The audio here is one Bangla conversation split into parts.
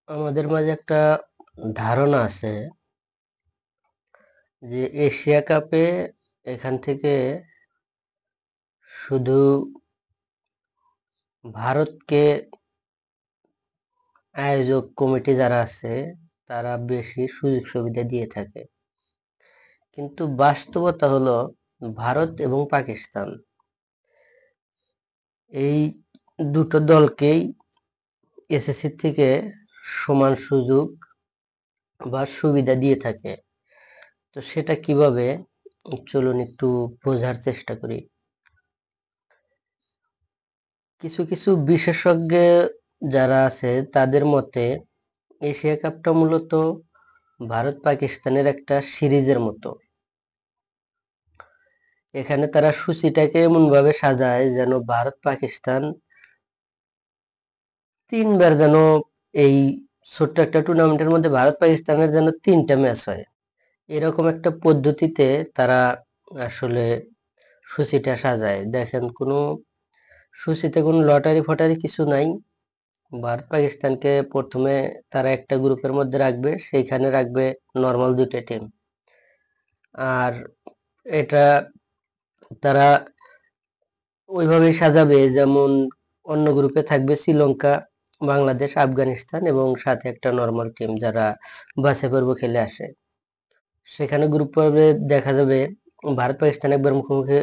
আমাদের মাঝে একটা ধারণা আছে যে এশিয়া কাপে এখান থেকে শুধু ভারতকে আয়োজক কমিটি যারা আছে তারা বেশি সুযোগ সুবিধা দিয়ে থাকে, কিন্তু বাস্তবতা হলো ভারত এবং পাকিস্তান এই দুটো দলকেই এসএসসি থেকে সমান সুযোগ বা সুবিধা দিয়ে থাকে। তো সেটা কিভাবে, চলুন একটু বোঝার চেষ্টা করি। কিছু কিছু বিশেষজ্ঞ যারা আছে তাদের মতে এশিয়া কাপটা মূলত ভারত পাকিস্তানের একটা সিরিজের মতো। এখানে তারা সূচিটাকে এমন ভাবে সাজায় যেন ভারত পাকিস্তান তিনবার যেন এই ছোট্ট একটা টুর্নামেন্টের মধ্যে ভারত পাকিস্তানের যেন তিনটা ম্যাচ হয়, এরকম একটা পদ্ধতিতে তারা আসলে সূচিটা সাজায়। দেখেন, কোনো সূচিতে কোনো লটারি ফটারি কিছু নাই। ভারত পাকিস্তানকে প্রথমে তারা একটা গ্রুপের মধ্যে রাখবে, সেইখানে রাখবে নর্মাল দুইটা টিম। আর এটা তারা ওইভাবেই সাজাবে যেমন অন্য গ্রুপে থাকবে শ্রীলঙ্কা, বাংলাদেশ, আফগানিস্তান এবং সাথে একটা নর্মাল টিম যারা বাছাই পর্ব খেলে আসে। সেখানে গ্রুপ পর্বে দেখা যাবে ভারত পাকিস্তান একবার মুখোমুখি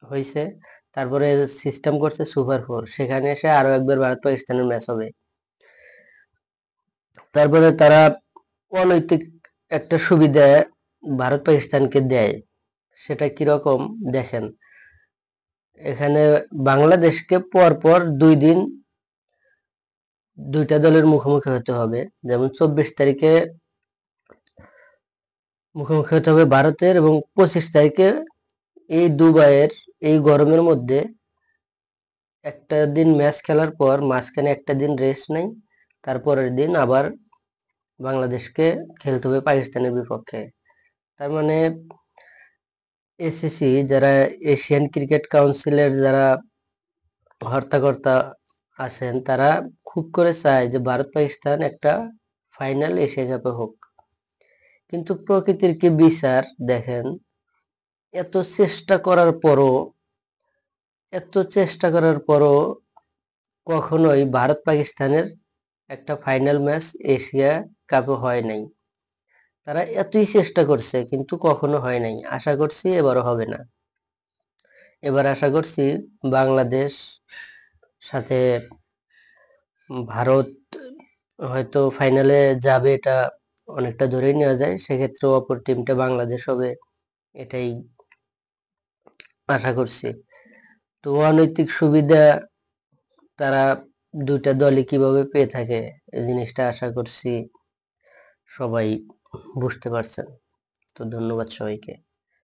হয়েছে, তারপরে সিস্টেম করছে সুপার ফোর, সেখানে এসে আরো একবার ভারত পাকিস্তানের ম্যাচ হবে। তারপরে তারা অনৈতিক একটা সুবিধা ভারত পাকিস্তানকে দেয়। সেটা কিরকম দেখেন, এখানে বাংলাদেশকে পরপর 2 দিন দুইটা দলের মুখোমুখি হতে হবে। যেমন 24 তারিখে মুখোমুখি হতে হবে ভারতের, এবং 25 তারিখে এই দুবাইয়ের এই গরমের মধ্যে একটা দিন ম্যাচ খেলার পর মাঝখানে একটা দিন রেস্ট নেই, তারপরের দিন আবার বাংলাদেশকে খেলতে হবে পাকিস্তানের বিপক্ষে। তার মানে এসিসি যারা এশিয়ান ক্রিকেট কাউন্সিলের যারা হর্তাকর্তা আছেন তারা খুব করে চায় যে ভারত পাকিস্তান একটা ফাইনাল এশিয়া কাপে হোক। কিন্তু প্রকৃতির কি বিচার দেখেন, এত চেষ্টা করার পরও কখনোই ভারত পাকিস্তানের একটা ফাইনাল ম্যাচ এশিয়া কাপে হয় নাই। তারা এতই চেষ্টা করছে কিন্তু কখনো হয় নাই। আশা করছি এবারও হবে না। এবার আশা করছি বাংলাদেশ সাথে ভারত হয়তো ফাইনালে যাবে, এটা অনেকটা ধরেই নেওয়া যায়। সেক্ষেত্রে অপর টিমটা বাংলাদেশ হবে, এটাই আশা করছি। তো অনৈতিক সুবিধা তারা দুইটা দলই কিভাবে পেয়ে থাকে এই জিনিসটা আশা করছি সবাই বুঝতে পারছেন। তো ধন্যবাদ সবাইকে।